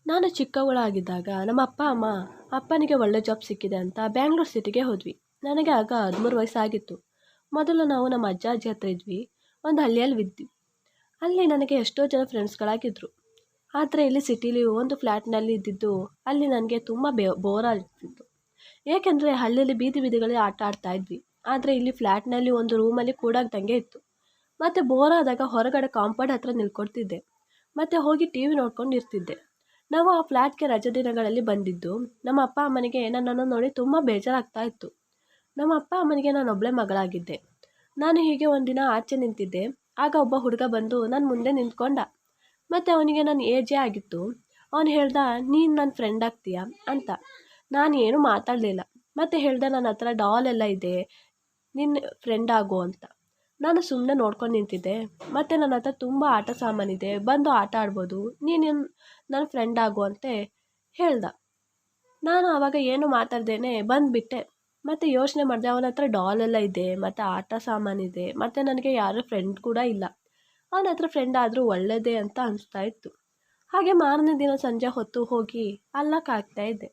ನಾನು ಚಿಕ್ಕವಳಾಗಿದ್ದಾಗ ನಮ್ಮ ಅಪ್ಪ ಅಮ್ಮ ಅಪ್ಪನಿಗೆ ಒಳ್ಳೆ ಜಾಬ್ ಸಿಕ್ಕಿದೆ ಅಂತ ಬ್ಯಾಂಗ್ಳೂರು ಸಿಟಿಗೆ ಹೋದ್ವಿ. ನನಗೆ ಆಗ 13 ವಯಸ್ಸಾಗಿತ್ತು. ಮೊದಲು ನಾವು ನಮ್ಮ ಅಜ್ಜ ಅಜ್ಜಿ ಹತ್ರ ಇದ್ವಿ. ಒಂದು ಹಳ್ಳಿಯಲ್ಲಿ ಇದ್ವಿ. ಅಲ್ಲಿ ನನಗೆ ಎಷ್ಟೋ ಜನ ಫ್ರೆಂಡ್ಸ್ಗಳಾಗಿದ್ದರು. ಆದರೆ ಇಲ್ಲಿ ಸಿಟಿಲಿ ಒಂದು ಫ್ಲ್ಯಾಟ್ನಲ್ಲಿ ಇದ್ದಿದ್ದು ಅಲ್ಲಿ ನನಗೆ ತುಂಬ ಬೋರ್ ಆಗ್ತಿತ್ತು. ಏಕೆಂದರೆ ಹಳ್ಳಿಯಲ್ಲಿ ಬೀದಿ ಬೀದಿಗಳಲ್ಲಿ ಆಟ ಆಡ್ತಾ ಇದ್ವಿ. ಆದರೆ ಇಲ್ಲಿ ಫ್ಲ್ಯಾಟ್ನಲ್ಲಿ ಒಂದು ರೂಮಲ್ಲಿ ಕೂಡಾಗ್ದಂಗೆ ಇತ್ತು. ಮತ್ತು ಬೋರ್ ಆದಾಗ ಹೊರಗಡೆ ಕಾಂಪೌಂಡ್ ಹತ್ರ ನಿಲ್ಕೊಳ್ತಿದ್ದೆ. ಮತ್ತು ಹೋಗಿ ಟಿ ವಿ ನೋಡ್ಕೊಂಡು ಇರ್ತಿದ್ದೆ. ನಾವು ಆ ಫ್ಲ್ಯಾಟ್ಗೆ ರಜೆ ದಿನಗಳಲ್ಲಿ ಬಂದಿದ್ದು ನಮ್ಮ ಅಪ್ಪ ಅಮ್ಮನಿಗೆ ನನ್ನನ್ನು ನೋಡಿ ತುಂಬ ಬೇಜಾರಾಗ್ತಾ ಇತ್ತು. ನಮ್ಮ ಅಪ್ಪ ಅಮ್ಮನಿಗೆ ನಾನೊಬ್ಬಳೇ ಮಗಳಾಗಿದ್ದೆ. ನಾನು ಹೀಗೆ ಒಂದಿನ ಆಚೆ ನಿಂತಿದ್ದೆ. ಆಗ ಒಬ್ಬ ಹುಡುಗ ಬಂದು ನನ್ನ ಮುಂದೆ ನಿಂತ್ಕೊಂಡ. ಮತ್ತು ಅವನಿಗೆ ನನ್ನ ಏಜೇ ಆಗಿತ್ತು. ಅವನು ಹೇಳ್ದ, ನೀನು ನನ್ನ ಫ್ರೆಂಡ್ ಆಗ್ತೀಯಾ ಅಂತ. ನಾನು ಏನೂ ಮಾತಾಡಲಿಲ್ಲ. ಮತ್ತು ಹೇಳ್ದ, ನನ್ನ ಹತ್ರ ಡಾಲ್ ಎಲ್ಲ ಇದೆ, ನಿನ್ನ ಫ್ರೆಂಡ್ ಆಗು ಅಂತ. ನಾನು ಸುಮ್ಮನೆ ನೋಡ್ಕೊಂಡು ನಿಂತಿದ್ದೆ. ಮತ್ತು ನನ್ನ ಹತ್ರ ತುಂಬ ಆಟ ಸಾಮಾನಿದೆ, ಬಂದು ಆಟ ಆಡ್ಬೋದು, ನೀನು ನನ್ನ ಫ್ರೆಂಡ್ ಆಗು ಅಂತ ಹೇಳ್ದ. ನಾನು ಆವಾಗ ಏನು ಮಾತಾಡ್ದೇನೆ ಬಂದುಬಿಟ್ಟೆ. ಮತ್ತು ಯೋಚನೆ ಮಾಡಿದೆ, ಅವನ ಹತ್ರ ಡಾಲ್ ಎಲ್ಲ ಇದೆ, ಮತ್ತು ಆಟ ಸಾಮಾನಿದೆ, ಮತ್ತು ನನಗೆ ಯಾರೂ ಫ್ರೆಂಡ್ ಕೂಡ ಇಲ್ಲ. ಅವನ ಹತ್ರ ಫ್ರೆಂಡ್ ಆದರೂ ಒಳ್ಳೆಯದೇ ಅಂತ ಅನಿಸ್ತಾ ಇತ್ತು. ಹಾಗೆ ಮಾರನೇ ದಿನ ಸಂಜೆ ಹೊತ್ತು ಹೋಗಿ ಅಲ್ಲಕ್ಕಾಗ್ತಾ ಇದ್ದೆ.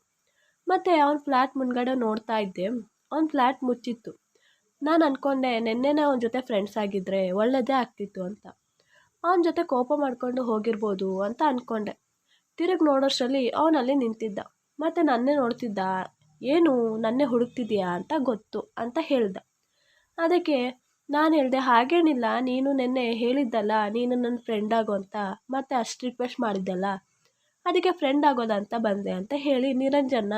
ಮತ್ತು ಅವನ ಫ್ಲ್ಯಾಟ್ ಮುಂದ್ಗಡೆ ನೋಡ್ತಾ ಇದ್ದೆ. ಅವನ ಫ್ಲ್ಯಾಟ್ ಮುಚ್ಚಿತ್ತು. ನಾನು ಅಂದ್ಕೊಂಡೆ, ನೆನ್ನೆನೇ ಅವನ ಜೊತೆ ಫ್ರೆಂಡ್ಸ್ ಆಗಿದ್ದರೆ ಒಳ್ಳೆಯದೇ ಆಗ್ತಿತ್ತು ಅಂತ. ಅವನ ಜೊತೆ ಕೋಪ ಮಾಡಿಕೊಂಡು ಹೋಗಿರ್ಬೋದು ಅಂತ ಅಂದ್ಕೊಂಡೆ. ತಿರುಗಿ ನೋಡೋಷ್ಟರಲ್ಲಿ ಅವನಲ್ಲಿ ನಿಂತಿದ್ದ. ಮತ್ತು ನನ್ನೇ ನೋಡ್ತಿದ್ದ. ಏನು ನನ್ನೇ ಹುಡುಕ್ತಿದ್ದೀಯಾ ಅಂತ ಗೊತ್ತು ಅಂತ ಹೇಳ್ದ. ಅದಕ್ಕೆ ನಾನು ಹೇಳಿದೆ, ಹಾಗೇನಿಲ್ಲ, ನೀನು ನೆನ್ನೆ ಹೇಳಿದ್ದಲ್ಲ ನೀನು ನನ್ನ ಫ್ರೆಂಡ್ ಆಗೋ ಅಂತ, ಮತ್ತು ಅಷ್ಟು ರಿಕ್ವೆಸ್ಟ್ ಮಾಡಿದ್ದಲ್ಲ, ಅದಕ್ಕೆ ಫ್ರೆಂಡ್ ಆಗೋದಂತ ಬಂದೆ ಅಂತ ಹೇಳಿ ನಿರಂಜನ್ನ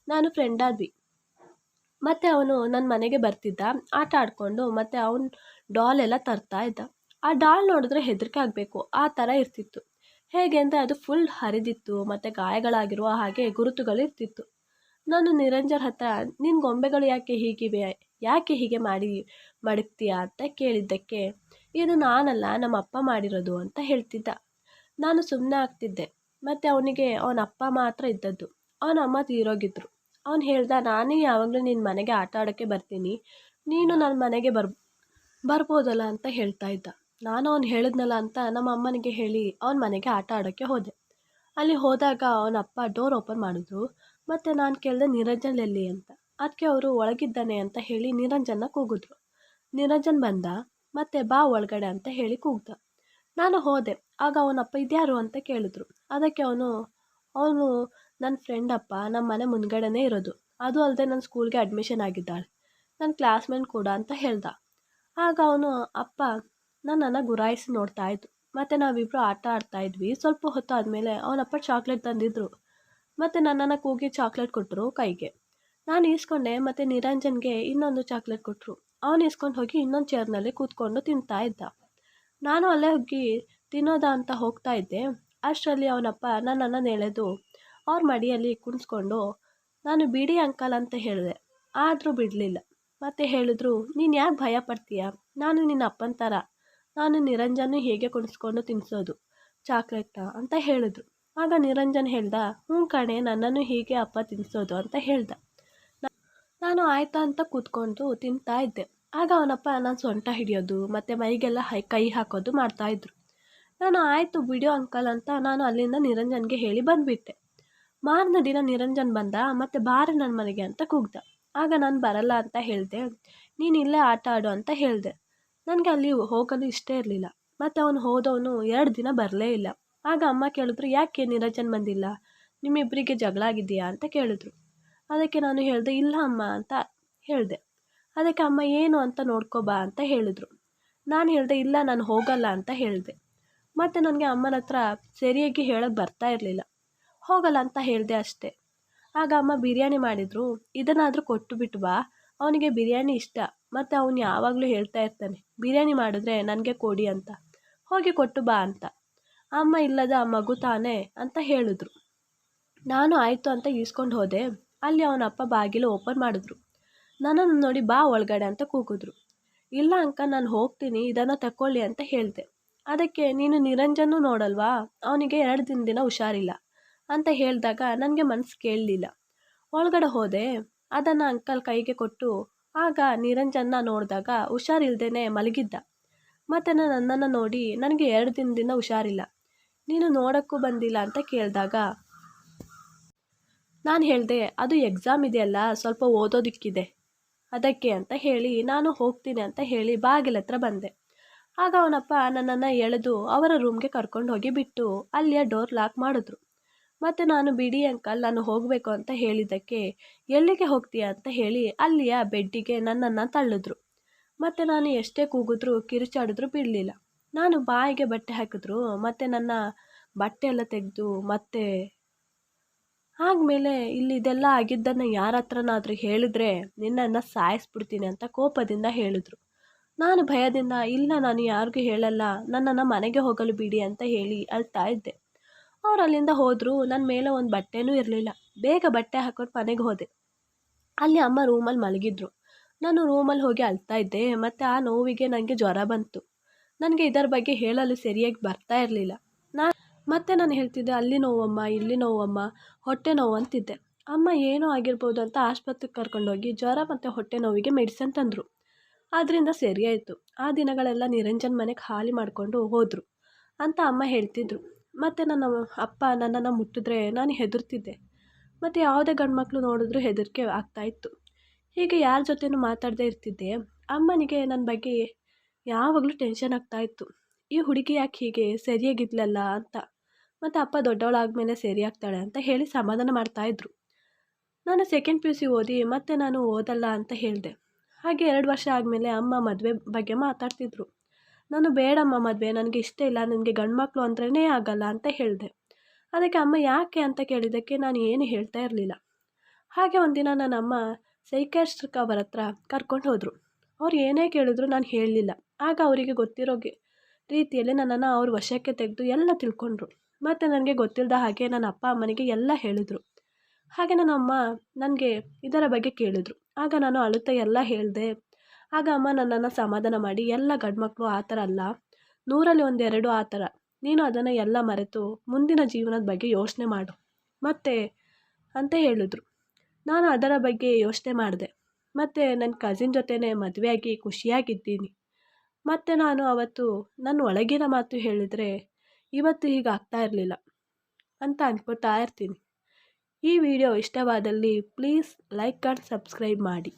ನಾನು ಫ್ರೆಂಡ್ ಆದ್ವಿ. ಮತ್ತು ಅವನು ನನ್ನ ಮನೆಗೆ ಬರ್ತಿದ್ದ ಆಟ ಆಡಿಕೊಂಡು. ಮತ್ತು ಅವನು ಡಾಲ್ ಎಲ್ಲ ತರ್ತಾ ಇದ್ದ. ಆ ಡಾಲ್ ನೋಡಿದ್ರೆ ಹೆದರಿಕೆ ಆಗಬೇಕು ಆ ಥರ ಇರ್ತಿತ್ತು. ಹೇಗೆ ಅಂದರೆ ಅದು ಫುಲ್ ಹರಿದಿತ್ತು ಮತ್ತು ಗಾಯಗಳಾಗಿರುವ ಹಾಗೆ ಗುರುತುಗಳಿರ್ತಿತ್ತು. ನಾನು ನಿರಂಜನ್ ಹತ್ರ, ನಿನ್ನ ಗೊಂಬೆಗಳು ಯಾಕೆ ಹೀಗಿವೆ, ಯಾಕೆ ಹೀಗೆ ಮಡಗ್ತೀಯಾ ಅಂತ ಕೇಳಿದ್ದಕ್ಕೆ, ಇದು ನಾನಲ್ಲ, ನಮ್ಮ ಅಪ್ಪ ಮಾಡಿರೋದು ಅಂತ ಹೇಳ್ತಿದ್ದ. ನಾನು ಸುಮ್ಮನೆ ಆಗ್ತಿದ್ದೆ. ಮತ್ತು ಅವನಿಗೆ ಅವನ ಅಪ್ಪ ಮಾತ್ರ ಇದ್ದದ್ದು. ಅವನ ಅಮ್ಮ ತೀರೋಗಿದ್ರು. ಅವನು ಹೇಳ್ದ, ನಾನೇ ಯಾವಾಗಲೂ ನಿನ್ನ ಮನೆಗೆ ಆಟ ಆಡೋಕ್ಕೆ ಬರ್ತೀನಿ, ನೀನು ನನ್ನ ಮನೆಗೆ ಬರ್ಬೋದಲ್ಲ ಅಂತ ಹೇಳ್ತಾ ಇದ್ದ. ನಾನು ಅವ್ನು ಹೇಳಿದ್ನಲ್ಲ ಅಂತ ನಮ್ಮ ಅಮ್ಮನಿಗೆ ಹೇಳಿ ಅವನ ಮನೆಗೆ ಆಟ ಆಡೋಕ್ಕೆ ಹೋದೆ. ಅಲ್ಲಿ ಹೋದಾಗ ಅವನ ಅಪ್ಪ ಡೋರ್ ಓಪನ್ ಮಾಡಿದ್ರು. ಮತ್ತು ನಾನು ಕೇಳಿದೆ, ನಿರಂಜನ್ ಎಲ್ಲಿ ಅಂತ. ಅದಕ್ಕೆ ಅವರು ಒಳಗಿದ್ದಾನೆ ಅಂತ ಹೇಳಿ ನಿರಂಜನ್ನ ಕೂಗಿದ್ರು. ನಿರಂಜನ್ ಬಂದ. ಮತ್ತು ಬಾ ಒಳಗಡೆ ಅಂತ ಹೇಳಿ ಕೂಗ್ದ. ನಾನು ಹೋದೆ. ಆಗ ಅವನಪ್ಪ ಇದ್ಯಾರು ಅಂತ ಕೇಳಿದ್ರು. ಅದಕ್ಕೆ ಅವನು ನನ್ನ ಫ್ರೆಂಡ್ ಅಪ್ಪ, ನಮ್ಮ ಮನೆ ಮುಂದ್ಗಡೆನೇ ಇರೋದು, ಅದು ಅಲ್ಲದೆ ನನ್ನ ಸ್ಕೂಲ್ಗೆ ಅಡ್ಮಿಷನ್ ಆಗಿದ್ದಾಳೆ, ನನ್ನ ಕ್ಲಾಸ್ಮೇಟ್ ಕೂಡ ಅಂತ ಹೇಳ್ದ. ಆಗ ಅವನು ಅಪ್ಪ ನನ್ನನ್ನು ಗುರಾಯಿಸಿ ನೋಡ್ತಾ ಇದ್ರು. ಮತ್ತು ನಾವಿಬ್ಬರು ಆಟ ಆಡ್ತಾ ಇದ್ವಿ. ಸ್ವಲ್ಪ ಹೊತ್ತು ಆದಮೇಲೆ ಅವನಪ್ಪ ಚಾಕ್ಲೇಟ್ ತಂದಿದ್ರು. ಮತ್ತು ನನ್ನನ್ನು ಕೂಗಿ ಚಾಕ್ಲೇಟ್ ಕೊಟ್ಟರು ಕೈಗೆ. ನಾನು ಈಸ್ಕೊಂಡೆ. ಮತ್ತು ನಿರಂಜನ್ಗೆ ಇನ್ನೊಂದು ಚಾಕ್ಲೇಟ್ ಕೊಟ್ಟರು. ಅವನು ಈಸ್ಕೊಂಡು ಹೋಗಿ ಇನ್ನೊಂದು ಚೇರ್ನಲ್ಲಿ ಕೂತ್ಕೊಂಡು ತಿಂತಾ ಇದ್ದ. ನಾನು ಅಲ್ಲೇ ಹೋಗಿ ತಿನ್ನೋದಾ ಅಂತ ಹೋಗ್ತಾ ಇದ್ದೆ. ಅಷ್ಟರಲ್ಲಿ ಅವನಪ್ಪ ನನ್ನನ್ನು ನೆಳೆದು ಅವ್ರ ಮಡಿಯಲ್ಲಿ ಕುಣಿಸ್ಕೊಂಡು, ನಾನು ಬಿಡಿ ಅಂಕಲ್ ಅಂತ ಹೇಳಿದೆ, ಆದರೂ ಬಿಡಲಿಲ್ಲ. ಮತ್ತು ಹೇಳಿದ್ರು, ನೀನು ಯಾಕೆ ಭಯ ಪಡ್ತೀಯ, ನಾನು ನಿನ್ನ ಅಪ್ಪನ ಥರ, ನಾನು ನಿರಂಜನ್ ಹೇಗೆ ಕುಣಿಸ್ಕೊಂಡು ತಿನ್ನಿಸೋದು ಚಾಕ್ಲೇಟ್ನ ಅಂತ ಹೇಳಿದ್ರು. ಆಗ ನಿರಂಜನ್ ಹೇಳ್ದ, ಹ್ಞೂ ಕಣೆ, ನನ್ನನ್ನು ಹೀಗೆ ಅಪ್ಪ ತಿನ್ನಿಸೋದು ಅಂತ ಹೇಳ್ದ. ನಾನು ಆಯ್ತಾ ಅಂತ ಕೂತ್ಕೊಂಡು ತಿಂತಾ ಇದ್ದೆ. ಆಗ ಅವನಪ್ಪ ನಾನು ಸೊಂಟ ಹಿಡಿಯೋದು ಮತ್ತು ಮೈಗೆಲ್ಲ ಕೈ ಹಾಕೋದು ಮಾಡ್ತಾಯಿದ್ರು. ನಾನು ಆಯಿತು ಬಿಡಿಯೋ ಅಂಕಲ್ ಅಂತ ನಾನು ಅಲ್ಲಿಂದ ನಿರಂಜನ್ಗೆ ಹೇಳಿ ಬಂದುಬಿಟ್ಟೆ. ಮಾರನೇ ದಿನ ನಿರಂಜನ್ ಬಂದ. ಮತ್ತು ಬಾರೆ ನನ್ನ ಮನೆಗೆ ಅಂತ ಕೂಗ್ದ. ಆಗ ನಾನು ಬರಲ್ಲ ಅಂತ ಹೇಳಿದೆ. ನೀನು ಇಲ್ಲೇ ಆಟ ಆಡು ಅಂತ ಹೇಳಿದೆ. ನನಗೆ ಅಲ್ಲಿ ಹೋಗಲು ಇಷ್ಟ ಇರಲಿಲ್ಲ. ಮತ್ತು ಅವನು ಹೋದವನು 2 ದಿನ ಬರಲೇ ಇಲ್ಲ. ಆಗ ಅಮ್ಮ ಕೇಳಿದ್ರು, ಯಾಕೆ ನಿರಂಜನ್ ಬಂದಿಲ್ಲ, ನಿಮ್ಮಿಬ್ಬರಿಗೆ ಜಗಳ ಆಗಿದೆಯಾ ಅಂತ ಕೇಳಿದ್ರು. ಅದಕ್ಕೆ ನಾನು ಹೇಳಿದೆ, ಇಲ್ಲ ಅಮ್ಮ ಅಂತ ಹೇಳಿದೆ. ಅದಕ್ಕೆ ಅಮ್ಮ ಏನು ಅಂತ ನೋಡ್ಕೊಬಾ ಅಂತ ಹೇಳಿದ್ರು. ನಾನು ಹೇಳಿದೆ, ಇಲ್ಲ ನಾನು ಹೋಗಲ್ಲ ಅಂತ ಹೇಳಿದೆ. ಮತ್ತು ನನಗೆ ಅಮ್ಮನ ಹತ್ರ ಸರಿಯಾಗಿ ಹೇಳೋಕ್ಕೆ ಬರ್ತಾ ಇರಲಿಲ್ಲ. ಹೋಗಲ್ಲ ಅಂತ ಹೇಳಿದೆ ಅಷ್ಟೇ. ಆಗ ಅಮ್ಮ ಬಿರಿಯಾನಿ ಮಾಡಿದರು. ಇದನ್ನಾದರೂ ಕೊಟ್ಟು ಬಿಟ್ಟು ಬಾ, ಅವನಿಗೆ ಬಿರಿಯಾನಿ ಇಷ್ಟ, ಮತ್ತು ಅವನು ಯಾವಾಗಲೂ ಹೇಳ್ತಾ ಇರ್ತಾನೆ, ಬಿರಿಯಾನಿ ಮಾಡಿದ್ರೆ ನನಗೆ ಕೊಡಿ ಅಂತ, ಹೋಗಿ ಕೊಟ್ಟು ಬಾ ಅಂತ. ಅಮ್ಮ ಇಲ್ಲದ ಮಗು ತಾನೇ ಅಂತ ಹೇಳಿದ್ರು. ನಾನು ಆಯಿತು ಅಂತ ಈಸ್ಕೊಂಡು ಹೋದೆ. ಅಲ್ಲಿ ಅವನಪ್ಪ ಬಾಗಿಲು ಓಪನ್ ಮಾಡಿದ್ರು. ನನ್ನನ್ನು ನೋಡಿ ಬಾ ಒಳಗಡೆ ಅಂತ ಕೂಗಿದ್ರು. ಇಲ್ಲ ಅಂಕ, ನಾನು ಹೋಗ್ತೀನಿ, ಇದನ್ನು ತಗೊಳ್ಳಿ ಅಂತ ಹೇಳಿದೆ. ಅದಕ್ಕೆ, ನೀನು ನಿರಂಜನ್ನು ನೋಡಲ್ವಾ, ಅವನಿಗೆ 2 ದಿನ ಹುಷಾರಿಲ್ಲ ಅಂತ ಹೇಳಿದಾಗ ನನಗೆ ಮನಸ್ಸು ಕೇಳಲಿಲ್ಲ. ಒಳಗಡೆ ಹೋದೆ. ಅದನ್ನು ಅಂಕಲ್ ಕೈಗೆ ಕೊಟ್ಟು, ಆಗ ನಿರಂಜನ್ನ ನೋಡಿದಾಗ ಹುಷಾರಿಲ್ದೇ ಮಲಗಿದ್ದ. ಮತ್ತು ನನ್ನನ್ನು ನೋಡಿ, ನನಗೆ 2 ದಿನದಿಂದ ಹುಷಾರಿಲ್ಲ, ನೀನು ನೋಡೋಕ್ಕೂ ಬಂದಿಲ್ಲ ಅಂತ ಕೇಳಿದಾಗ ನಾನು ಹೇಳಿದೆ, ಅದು ಎಕ್ಸಾಮ್ ಇದೆಯಲ್ಲ, ಸ್ವಲ್ಪ ಓದೋದಕ್ಕಿದೆ ಅದಕ್ಕೆ ಅಂತ ಹೇಳಿ ನಾನು ಹೋಗ್ತೀನಿ ಅಂತ ಹೇಳಿ ಬಾಗಿಲ ಹತ್ರ ಬಂದೆ. ಆಗ ಅವನಪ್ಪ ನನ್ನನ್ನು ಎಳೆದು ಅವರ ರೂಮ್ಗೆ ಕರ್ಕೊಂಡು ಹೋಗಿ ಬಿಟ್ಟು ಅಲ್ಲಿಯ ಡೋರ್ ಲಾಕ್ ಮಾಡಿದ್ರು. ಮತ್ತು ನಾನು ಬಿಡಿ ಅಂಕಲ್, ನಾನು ಹೋಗಬೇಕು ಅಂತ ಹೇಳಿದ್ದಕ್ಕೆ ಎಲ್ಲಿಗೆ ಹೋಗ್ತೀಯ ಅಂತ ಹೇಳಿ ಅಲ್ಲಿಯ ಬೆಡ್ಡಿಗೆ ನನ್ನನ್ನು ತಳ್ಳಿದ್ರು. ಮತ್ತು ನಾನು ಎಷ್ಟೇ ಕೂಗಿದ್ರೂ ಕಿರುಚಾಡಿದ್ರೂ ಬಿಡಲಿಲ್ಲ. ನಾನು ಬಾಯಿಗೆ ಬಟ್ಟೆ ಹಾಕಿದ್ರು ಮತ್ತು ನನ್ನ ಬಟ್ಟೆ ಎಲ್ಲ ತೆಗೆದು ಮತ್ತೆ ಆದಮೇಲೆ ಇಲ್ಲಿ ಇದೆಲ್ಲ ಆಗಿದ್ದನ್ನು ಯಾರ ಹತ್ರನಾದರೂ ಹೇಳಿದ್ರೆ ನಿನ್ನನ್ನು ಸಾಯಿಸ್ಬಿಡ್ತೀನಿ ಅಂತ ಕೋಪದಿಂದ ಹೇಳಿದ್ರು. ನಾನು ಭಯದಿಂದ ಇಲ್ಲ, ನಾನು ಯಾರಿಗೂ ಹೇಳಲ್ಲ, ನನ್ನನ್ನು ಮನೆಗೆ ಹೋಗಲು ಬಿಡಿ ಅಂತ ಹೇಳಿ ಅಳ್ತಾ ಇದ್ದೆ. ಅವ್ರು ಅಲ್ಲಿಂದ ಹೋದರು. ನನ್ನ ಮೇಲೆ ಒಂದು ಬಟ್ಟೆನೂ ಇರಲಿಲ್ಲ. ಬೇಗ ಬಟ್ಟೆ ಹಾಕೊಂಡು ಮನೆಗೆ ಹೋದೆ. ಅಲ್ಲಿ ಅಮ್ಮ ರೂಮಲ್ಲಿ ಮಲಗಿದ್ರು. ನಾನು ರೂಮಲ್ಲಿ ಹೋಗಿ ಅಳ್ತಾ ಇದ್ದೆ. ಮತ್ತು ಆ ನೋವಿಗೆ ನನಗೆ ಜ್ವರ ಬಂತು. ನನಗೆ ಇದರ ಬಗ್ಗೆ ಹೇಳಲು ಸರಿಯಾಗಿ ಬರ್ತಾ ಇರಲಿಲ್ಲ. ಮತ್ತೆ ನಾನು ಹೇಳ್ತಿದ್ದೆ, ಅಲ್ಲಿ ನೋವಮ್ಮ, ಇಲ್ಲಿ ನೋವಮ್ಮ, ಹೊಟ್ಟೆ ನೋವು ಅಂತಿದ್ದೆ. ಅಮ್ಮ ಏನೋ ಆಗಿರ್ಬೋದು ಅಂತ ಆಸ್ಪತ್ರೆಗೆ ಕರ್ಕೊಂಡೋಗಿ ಜ್ವರ ಮತ್ತು ಹೊಟ್ಟೆ ನೋವಿಗೆ ಮೆಡಿಸಿನ್ ತಂದರು. ಅದರಿಂದ ಸರಿಯಾಯಿತು. ಆ ದಿನಗಳೆಲ್ಲ ನಿರಂಜನ್ ಮನೆಗೆ ಖಾಲಿ ಮಾಡಿಕೊಂಡು ಹೋದರು ಅಂತ ಅಮ್ಮ ಹೇಳ್ತಿದ್ರು. ಮತ್ತು ನನ್ನ ಅಪ್ಪ ನನ್ನನ್ನು ಮುಟ್ಟಿದ್ರೆ ನಾನು ಹೆದರ್ತಿದ್ದೆ. ಮತ್ತು ಯಾವುದೇ ಗಂಡು ಮಕ್ಕಳು ನೋಡಿದ್ರೂ ಹೆದರಿಕೆ ಆಗ್ತಾಯಿತ್ತು. ಹೀಗೆ ಯಾರ ಜೊತೆನೂ ಮಾತಾಡದೇ ಇರ್ತಿದ್ದೆ. ಅಮ್ಮನಿಗೆ ನನ್ನ ಬಗ್ಗೆ ಯಾವಾಗಲೂ ಟೆನ್ಷನ್ ಆಗ್ತಾಯಿತ್ತು. ಈ ಹುಡುಗಿ ಯಾಕೆ ಹೀಗೆ ಸರಿಯಾಗಿದ್ಲಲ್ಲ ಅಂತ. ಮತ್ತು ಅಪ್ಪ ದೊಡ್ಡವಳಾದ್ಮೇಲೆ ಸರಿಯಾಗ್ತಾಳೆ ಅಂತ ಹೇಳಿ ಸಮಾಧಾನ ಮಾಡ್ತಾಯಿದ್ರು. ನಾನು ಸೆಕೆಂಡ್ PUC ಓದಿ ಮತ್ತೆ ನಾನು ಓದಲ್ಲ ಅಂತ ಹೇಳಿದೆ. ಹಾಗೆ 2 ವರ್ಷ ಆದಮೇಲೆ ಅಮ್ಮ ಮದುವೆ ಬಗ್ಗೆ ಮಾತಾಡ್ತಿದ್ರು. ನಾನು ಬೇಡಮ್ಮ ಮದುವೆ, ನನಗೆ ಇಷ್ಟ ಇಲ್ಲ, ನನಗೆ ಗಂಡು ಮಕ್ಕಳು ಅಂದ್ರೇ ಆಗಲ್ಲ ಅಂತ ಹೇಳಿದೆ. ಅದಕ್ಕೆ ಅಮ್ಮ ಯಾಕೆ ಅಂತ ಕೇಳಿದ್ದಕ್ಕೆ ನಾನು ಏನು ಹೇಳ್ತಾ ಇರಲಿಲ್ಲ. ಹಾಗೆ ಒಂದಿನ ನನ್ನ ಅಮ್ಮ ಸೈಕ್ಯಾಟ್ರಿಕ್ ಅವರ ಹತ್ರ ಕರ್ಕೊಂಡು ಹೋದರು. ಅವ್ರು ಏನೇ ಕೇಳಿದ್ರು ನಾನು ಹೇಳಲಿಲ್ಲ. ಆಗ ಅವರಿಗೆ ಗೊತ್ತಿರೋ ರೀತಿಯಲ್ಲಿ ನನ್ನನ್ನು ಅವ್ರ ವಶಕ್ಕೆ ತೆಗೆದು ಎಲ್ಲ ತಿಳ್ಕೊಂಡ್ರು. ಮತ್ತು ನನಗೆ ಗೊತ್ತಿಲ್ಲದ ಹಾಗೆ ನನ್ನ ಅಪ್ಪ ಅಮ್ಮನಿಗೆ ಎಲ್ಲ ಹೇಳಿದರು. ಹಾಗೆ ನನ್ನ ಅಮ್ಮ ನನಗೆ ಇದರ ಬಗ್ಗೆ ಕೇಳಿದ್ರು. ಆಗ ನಾನು ಅಳುತ್ತಾ ಎಲ್ಲ ಹೇಳಿದೆ. ಆಗ ಅಮ್ಮ ನನ್ನನ್ನು ಸಮಾಧಾನ ಮಾಡಿ, ಎಲ್ಲ ಗಂಡು ಮಕ್ಕಳು ಆ ಥರ ಅಲ್ಲ, 100ರಲ್ಲಿ 1-2 ಆ ಥರ, ನೀನು ಅದನ್ನು ಎಲ್ಲ ಮರೆತು ಮುಂದಿನ ಜೀವನದ ಬಗ್ಗೆ ಯೋಚನೆ ಮಾಡು ಮತ್ತೆ ಅಂತ ಹೇಳಿದ್ರು. ನಾನು ಅದರ ಬಗ್ಗೆ ಯೋಚನೆ ಮಾಡಿದೆ. ಮತ್ತು ನನ್ನ ಕಸಿನ್ ಜೊತೆನೇ ಮದುವೆಯಾಗಿ ಖುಷಿಯಾಗಿದ್ದೀನಿ. ಮತ್ತು ನಾನು ಅವತ್ತು ನನ್ನ ಒಳಗಿನ ಮಾತು ಹೇಳಿದರೆ ಇವತ್ತು ಹೀಗೆ ಆಗ್ತಾ ಇರಲಿಲ್ಲ ಅಂತ ಅನ್ಕೋತಾ ಇರ್ತೀನಿ. ಈ ವಿಡಿಯೋ ಇಷ್ಟವಾದಲ್ಲಿ ಪ್ಲೀಸ್ ಲೈಕ್ ಆ್ಯಂಡ್ ಸಬ್ಸ್ಕ್ರೈಬ್ ಮಾಡಿ.